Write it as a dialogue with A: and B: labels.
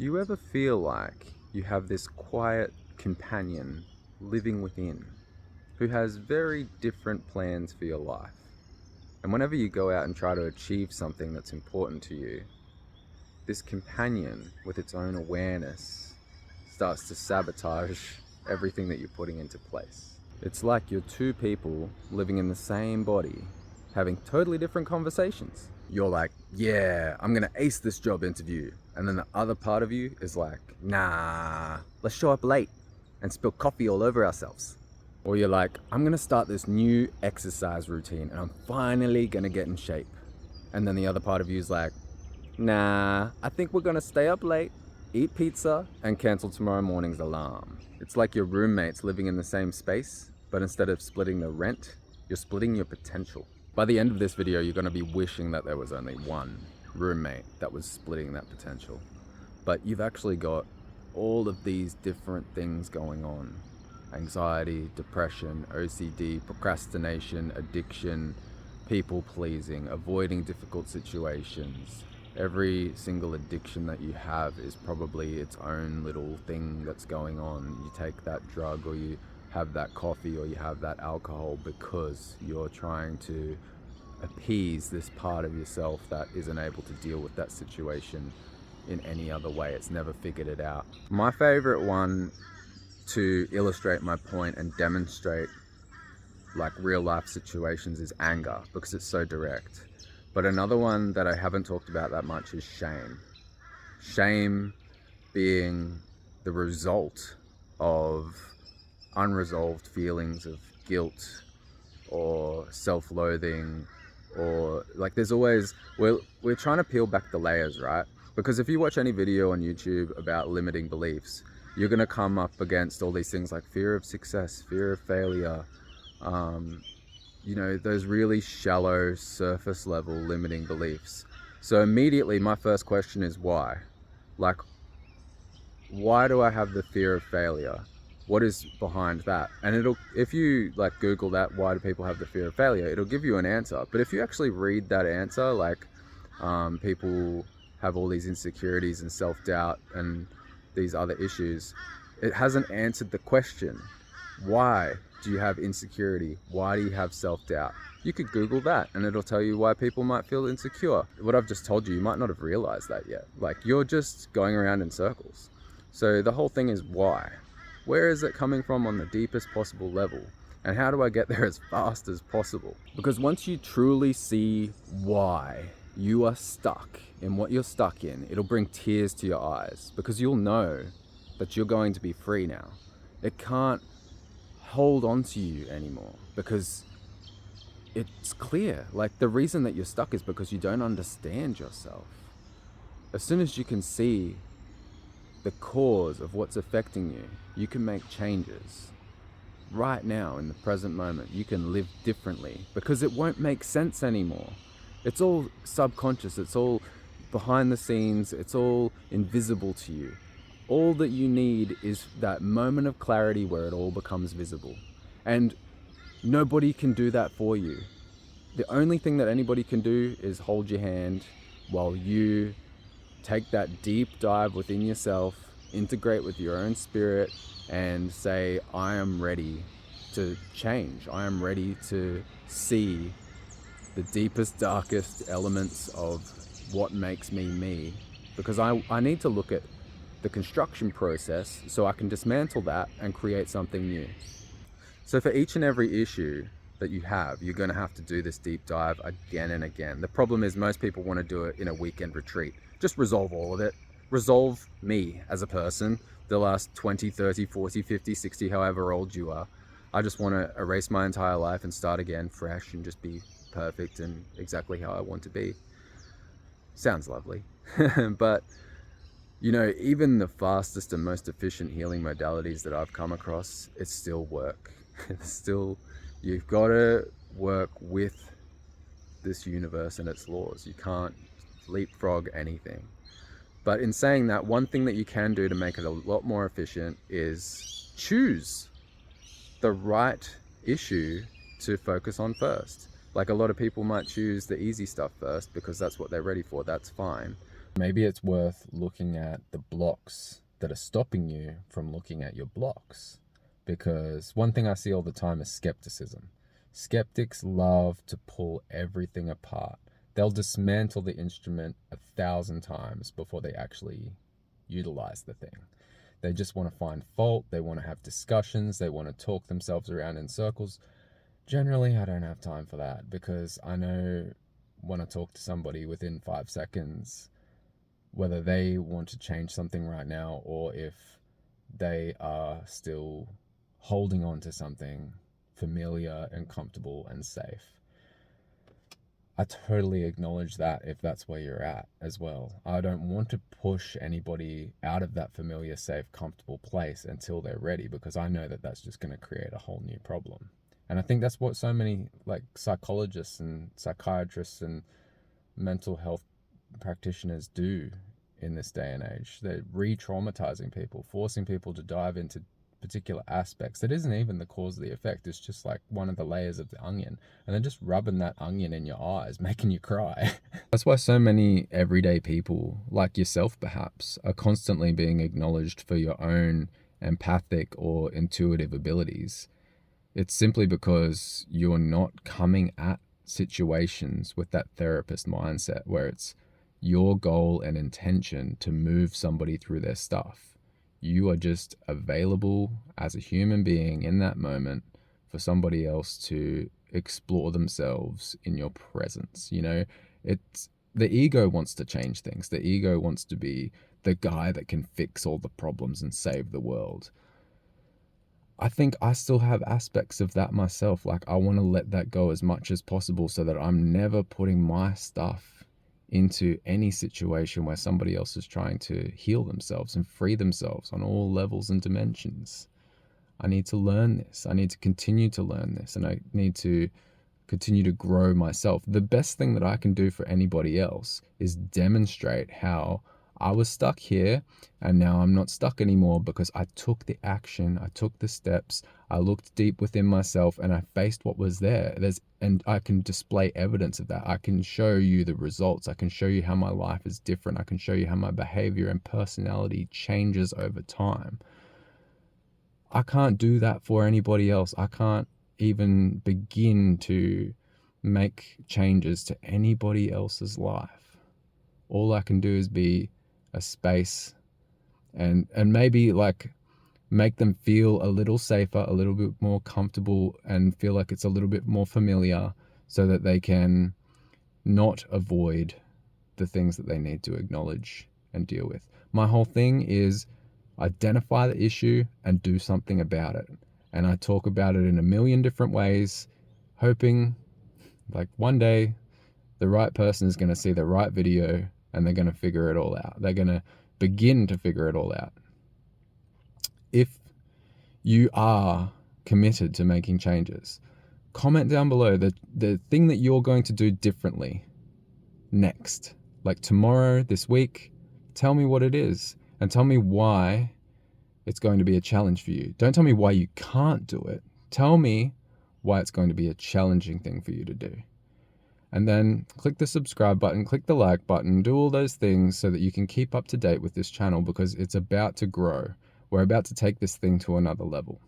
A: Do you ever feel like you have this quiet companion living within who has very different plans for your life? And whenever you go out and try to achieve something that's important to you, this companion with its own awareness starts to sabotage everything that you're putting into place. It's like you're two people living in the same body, having totally different conversations. You're like, yeah, I'm gonna ace this job interview. And then the other part of you is like, nah, let's show up late and spill coffee all over ourselves. Or you're like, I'm gonna start this new exercise routine and I'm finally gonna get in shape. And then the other part of you is like, nah, I think we're gonna stay up late, eat pizza, and cancel tomorrow morning's alarm. It's like your roommates living in the same space, but instead of splitting the rent, you're splitting your potential. By the end of this video, you're gonna be wishing that there was only one roommate that was splitting that potential. But you've actually got all of these different things going on. Anxiety, depression, OCD, procrastination, addiction, people pleasing, avoiding difficult situations. Every single addiction that you have is probably its own little thing that's going on. You take that drug or you have that coffee or you have that alcohol because you're trying to appease this part of yourself that isn't able to deal with that situation in any other way. It's never figured it out. My favorite one to illustrate my point and demonstrate like real life situations is anger, because it's so direct. But another one that I haven't talked about that much is shame. Shame being the result of unresolved feelings of guilt or self-loathing, or like there's always, we're trying to peel back the layers, right? Because if you watch any video on YouTube about limiting beliefs, you're going to come up against all these things like fear of success, fear of failure, those really shallow surface level limiting beliefs. So immediately my first question is why? Like, why do I have the fear of failure? What is behind that? And if you like Google that, why do people have the fear of failure? It'll give you an answer. But if you actually read that answer, like people have all these insecurities and self-doubt and these other issues, it hasn't answered the question. Why do you have insecurity? Why do you have self-doubt? You could Google that and it'll tell you why people might feel insecure. What I've just told you, you might not have realized that yet. Like, you're just going around in circles. So the whole thing is why? Where is it coming from on the deepest possible level? And how do I get there as fast as possible? Because once you truly see why you are stuck in what you're stuck in, it'll bring tears to your eyes, because you'll know that you're going to be free now. It can't hold on to you anymore because it's clear. Like, the reason that you're stuck is because you don't understand yourself. As soon as you can see the cause of what's affecting you, you can make changes. Right now, in the present moment, you can live differently because it won't make sense anymore. It's all subconscious, it's all behind the scenes, it's all invisible to you. All that you need is that moment of clarity where it all becomes visible. And nobody can do that for you. The only thing that anybody can do is hold your hand while you take that deep dive within yourself, integrate with your own spirit, and say, I am ready to change. I am ready to see the deepest, darkest elements of what makes me me. Because I need to look at the construction process so I can dismantle that and create something new. So for each and every issue that you have, you're going to have to do this deep dive again and again. The problem is most people want to do it in a weekend retreat. Just resolve all of it. Resolve me as a person, the last 20, 30, 40, 50, 60, however old you are. I just want to erase my entire life and start again fresh and just be perfect and exactly how I want to be. Sounds lovely. But even the fastest and most efficient healing modalities that I've come across, it's still work. You've got to work with this universe and its laws. You can't leapfrog anything. But in saying that, one thing that you can do to make it a lot more efficient is choose the right issue to focus on first. Like, a lot of people might choose the easy stuff first because that's what they're ready for. That's fine. Maybe it's worth looking at the blocks that are stopping you from looking at your blocks. Because one thing I see all the time is skepticism. Skeptics love to pull everything apart. They'll dismantle the instrument 1,000 times before they actually utilize the thing. They just want to find fault. They want to have discussions. They want to talk themselves around in circles. Generally, I don't have time for that because I know when I talk to somebody within 5 seconds, whether they want to change something right now or if they are still holding on to something familiar and comfortable and safe. I totally acknowledge that if that's where you're at as well. I don't want to push anybody out of that familiar, safe, comfortable place until they're ready because I know that that's just going to create a whole new problem. And I think that's what so many like psychologists and psychiatrists and mental health practitioners do in this day and age. They're re-traumatizing people, forcing people to dive into particular aspects that isn't even the cause of the effect. It's just like one of the layers of the onion, and then just rubbing that onion in your eyes, making you cry. That's why so many everyday people, like yourself perhaps, are constantly being acknowledged for your own empathic or intuitive abilities. It's simply because you're not coming at situations with that therapist mindset where it's your goal and intention to move somebody through their stuff. You are just available as a human being in that moment for somebody else to explore themselves in your presence. You know, it's the ego wants to change things. The ego wants to be the guy that can fix all the problems and save the world. I think I still have aspects of that myself. Like, I want to let that go as much as possible so that I'm never putting my stuff into any situation where somebody else is trying to heal themselves and free themselves on all levels and dimensions. I need to learn this. I need to continue to learn this. And I need to continue to grow myself. The best thing that I can do for anybody else is demonstrate how I was stuck here and now I'm not stuck anymore because I took the action, I took the steps, I looked deep within myself and I faced what was there. And I can display evidence of that. I can show you the results. I can show you how my life is different. I can show you how my behavior and personality changes over time. I can't do that for anybody else. I can't even begin to make changes to anybody else's life. All I can do is be a space and maybe like make them feel a little safer, a little bit more comfortable and feel like it's a little bit more familiar so that they can not avoid the things that they need to acknowledge and deal with. My whole thing is identify the issue and do something about it. And I talk about it in a million different ways, hoping like one day the right person is going to see the right video and they're going to figure it all out. They're going to begin to figure it all out. If you are committed to making changes, comment down below the thing that you're going to do differently next. Like tomorrow, this week, tell me what it is and tell me why it's going to be a challenge for you. Don't tell me why you can't do it. Tell me why it's going to be a challenging thing for you to do. And then click the subscribe button, click the like button, do all those things so that you can keep up to date with this channel because it's about to grow. We're about to take this thing to another level.